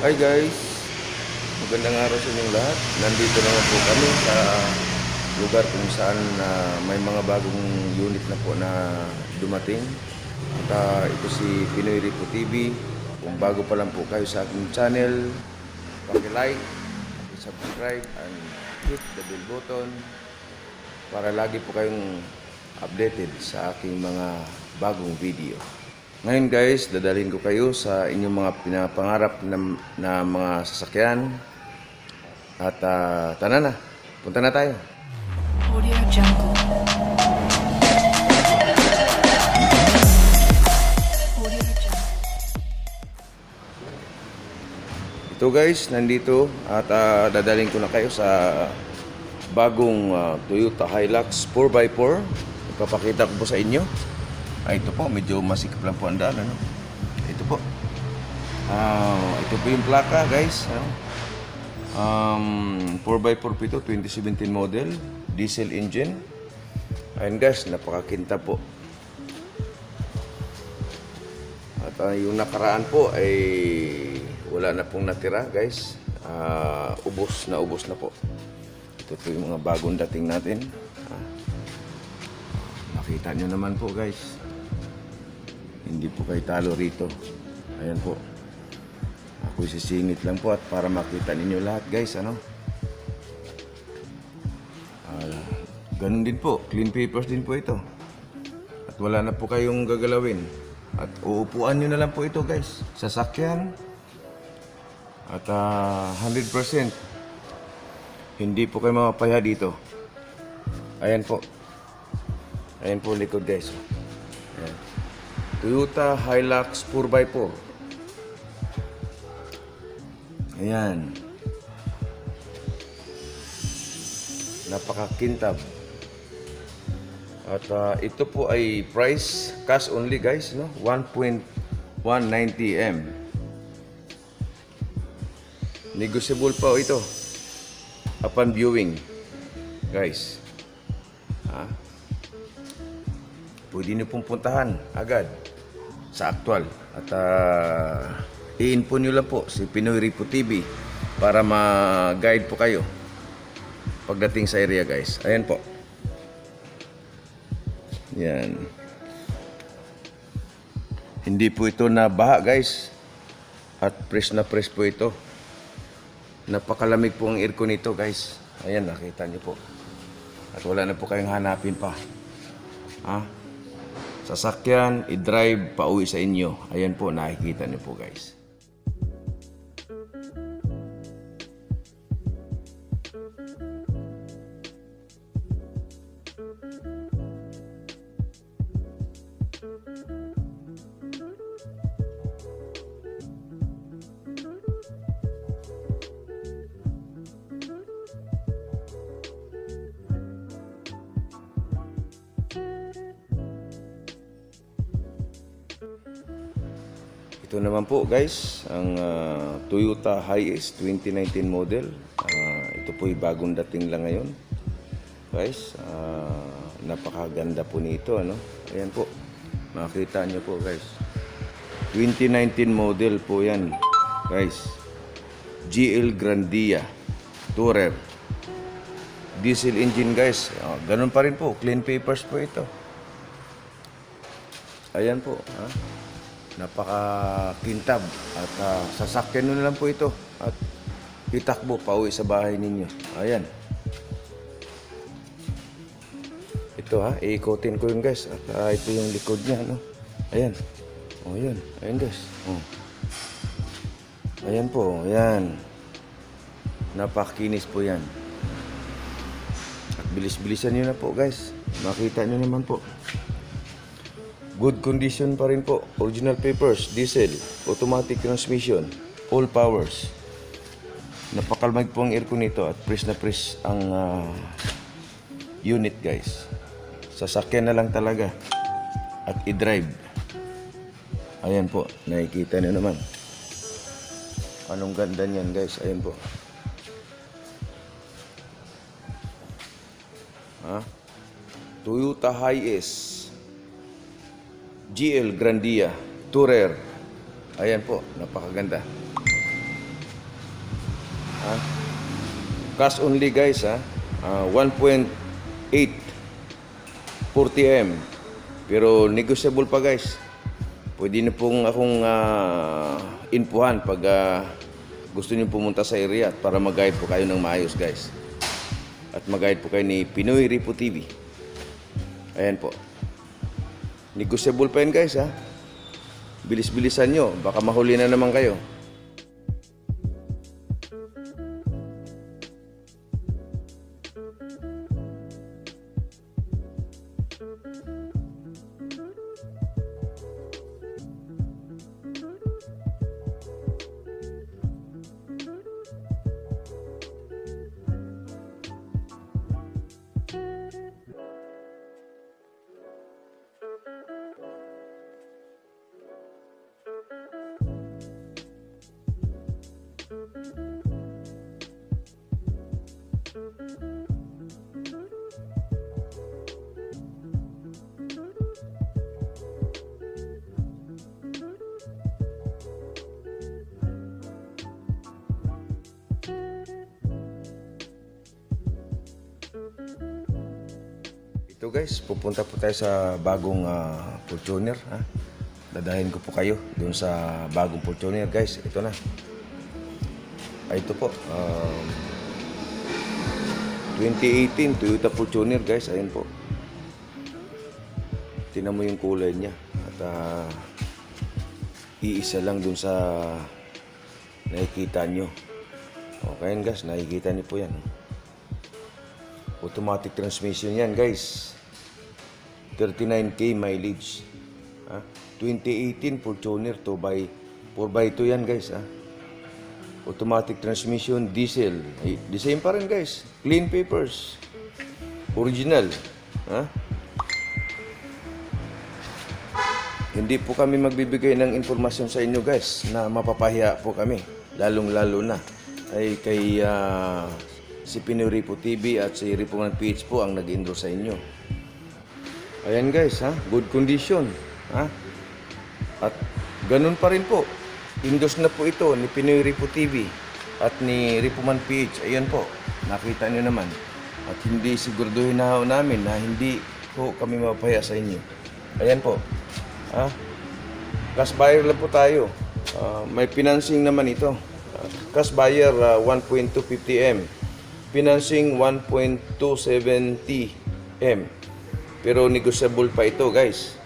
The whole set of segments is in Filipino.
Hi guys, magandang araw sa inyong lahat. Nandito naman po kami sa lugar kung saan may mga bagong unit na po na dumating. At ito si Pinoy Rico TV. Kung bago pa lang po kayo sa aking channel, paki-like, paki-subscribe, and hit the bell button para lagi po kayong updated sa aking mga bagong video. Ngayon guys, dadalhin ko kayo sa inyong mga pinapangarap na mga sasakyan. At tara na, punta na tayo. Audio Jungle. Audio Jungle. Ito guys, nandito at dadalhin ko na kayo sa bagong Toyota Hilux 4x4. Ipapakita ko po sa inyo. Ito po, medyo masikip lang po ang daan, ano? Ito po. Ito po yung plaka, guys. 4x4 po ito, 2017 model, diesel engine. Ayun guys, napakakinta po. At yung nakaraan po ay wala na pong natira, guys. Ubos na po. Ito po yung mga bagong dating natin. Makita nyo naman po, guys. Hindi po kayo talo rito. Ayan po. Ako sisingit lang po at para makita ninyo lahat guys, ano. Ganun din po. Clean papers din po ito. At wala na po kayong gagalawin. At uupuan nyo na lang po ito guys. Sasakyan. At 100% hindi po kayo mapapaya dito. Ayan po. Ayan po likod guys. Ayan. Toyota Hilux 4x4. Ayan. Napakakintab. At ito po ay price cash only guys, no? 1.190 M. Negotiable pa ito upon viewing guys. Pwede nyo pong puntahan agad sa actual. At i-info nyo lang po si Pinoy Rico TV para ma-guide po kayo pagdating sa area guys. Ayan po. Yan. Hindi po ito nabaha guys. At fresh na fresh po ito. Napakalamig po ang aircon nito guys. Ayan, nakita nyo po. At wala na po kayong hanapin pa. Sasakyan, i-drive, pauwi sa inyo. Ayan po, nakikita niyo po guys. Ito naman po guys, ang Toyota Hiace 2019 model. Ito po ay bagong dating lang ngayon. Guys, napakaganda po nito, ano? Ayan po, makita nyo po guys. 2019 model po yan guys. GL Grandia Tourer. Diesel engine guys. Ganun pa rin po, clean papers po ito. Ayan po, napakakintab at sasakyan nyo na lang po ito at itakbo pauwi sa bahay ninyo. Ayan. Ito iikotin ko yun guys at ito yung likod niya, no? Ayan. O yun. Ayan guys. Ayan po. Ayan. Napakinis po yan. At bilis-bilisan nyo na po guys. Makita nyo naman po. Good condition pa rin po. Original papers, diesel, automatic transmission, all powers. Napakalamig po ang aircon nito at fresh na fresh ang unit guys. Sasakyan na lang talaga at i-drive. Ayan po, nakikita nyo naman. Anong ganda niyan guys, ayan po. Toyota Hiace GL Grandia Tourer. Ayan po, napakaganda. Ha? Cash only guys ha. 1.8 40M. Pero negotiable pa guys. Pwede na pong akong inpuhan pag gusto niyo pumunta sa area at para mag-guide po kayo ng maayos guys. At mag-guide po kayo ni Pinoy Repo TV. Ayan po. Negotiable pa yan guys ha. Bilis-bilisan nyo. Baka mahuli na naman kayo. Ito guys, pupunta po tayo sa bagong Fortuner ha. Dadahin ko po kayo doon sa bagong Fortuner guys. Ito na. Ito po. 2018 Toyota Fortuner guys. Ayun po. Tingnan mo yung kulay niya. At iisa lang doon sa nakikita nyo. Okay guys, nakikita niyo po yan. Automatic transmission yan guys. 39k mileage. 2018 Fortuner 4x2 yan guys. Automatic transmission, diesel. The same pa rin guys. Clean papers. Original. Hindi po kami magbibigay ng informasyon sa inyo guys na mapapahiya po kami. Lalong-lalo na ay kay si Pinoy Repo TV at si Repo Man PH po ang nag-endorse sa inyo. Ayan guys good condition. At ganun pa rin po. Endorse na po ito ni Pinoy Repo TV at ni Repo Man PH. Ayan po, nakita nyo naman. At hindi siguraduhin na namin na hindi po kami mapapahiya sa inyo. Ayan po. Cash buyer lang po tayo. May financing naman ito. Cash buyer 1.250M. Financing 1.270M. Pero negotiable pa ito guys.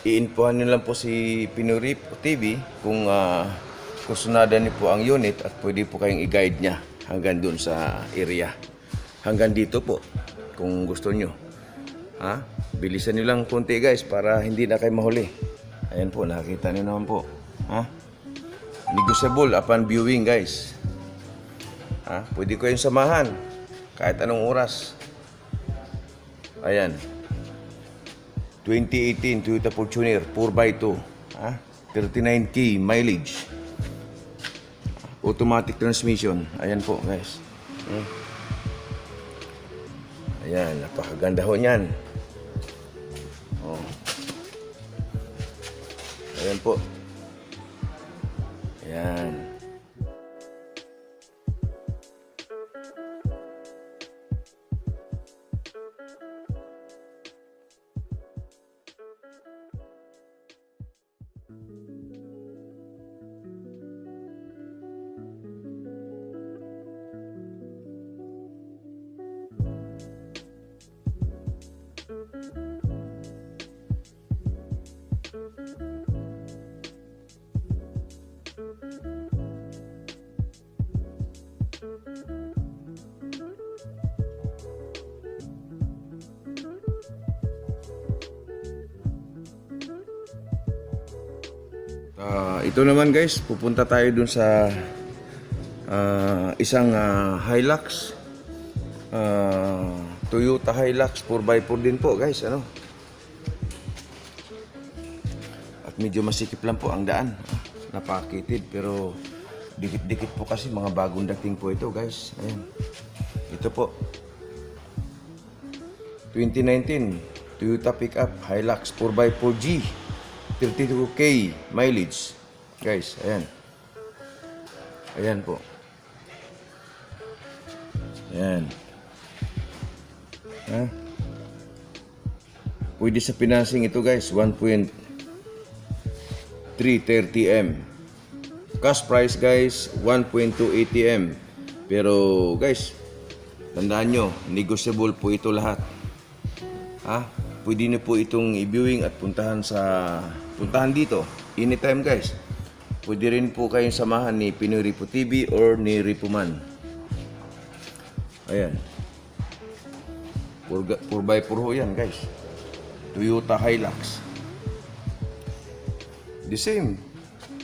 I-infohan nyo lang po si Pinoy Repo TV kung kusunada niyo po ang unit at pwede po kayong i-guide niya hanggang dun sa area. Hanggang dito po kung gusto nyo. Bilisan nyo lang konti guys para hindi na kayo mahuli. Ayan po, nakita nyo naman po. Negotiable upon viewing guys. Pwede ko yung samahan kahit anong oras. Ayan. 2018 Toyota Fortuner 4x2. 39k mileage. Automatic transmission. Ayan po guys. Ayan, napakaganda ho niyan. Ayan po. Ayan. Ito naman guys, pupunta tayo dun sa isang Hilux, Toyota Hilux 4x4 din po guys, ano. At medyo masikip lang po ang daan, napakitid pero dikit-dikit po kasi mga bagong dating po ito guys. Ayan. Ito po 2019 Toyota Pickup Hilux 4x4G 32k mileage guys. Ayan. Ayan po. Ayan. Ha? Pwede sa financing ito guys, 1.330M. Cash price guys, 1.280M. Pero guys, tandaan nyo, negotiable po ito lahat. Ha? Pwede nyo po itong i-viewing at puntahan dito. Anytime guys. Pwede rin po kayong samahan ni Pinoy Ripo TV or ni Ripoman. Ayan. 4x4 ho yan guys. Toyota Hilux. The same.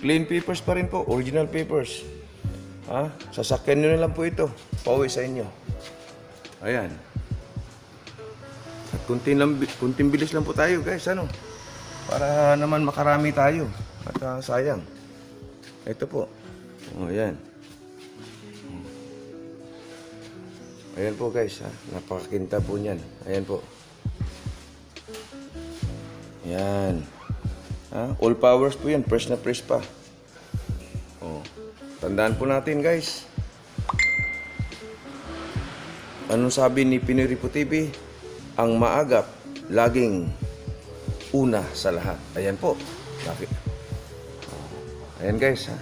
Clean papers pa rin po. Original papers. Ha? Sasakyan nyo na lang po ito. Pauwi sa inyo. Ayan. At kunting bilis lang po tayo guys. Ano? Para naman makarami tayo. At sayang. Ito po. O, ayan. Ayan po guys. Ha? Napakakinta po niyan. Ayan po. Ayan. Ha? All powers po yan. Fresh na fresh pa. O. Tandaan po natin guys. Anong sabi ni Pinoy Ripo TV? Ang maagap laging una sa lahat. Ayan po. Bakit? Ayan guys ha.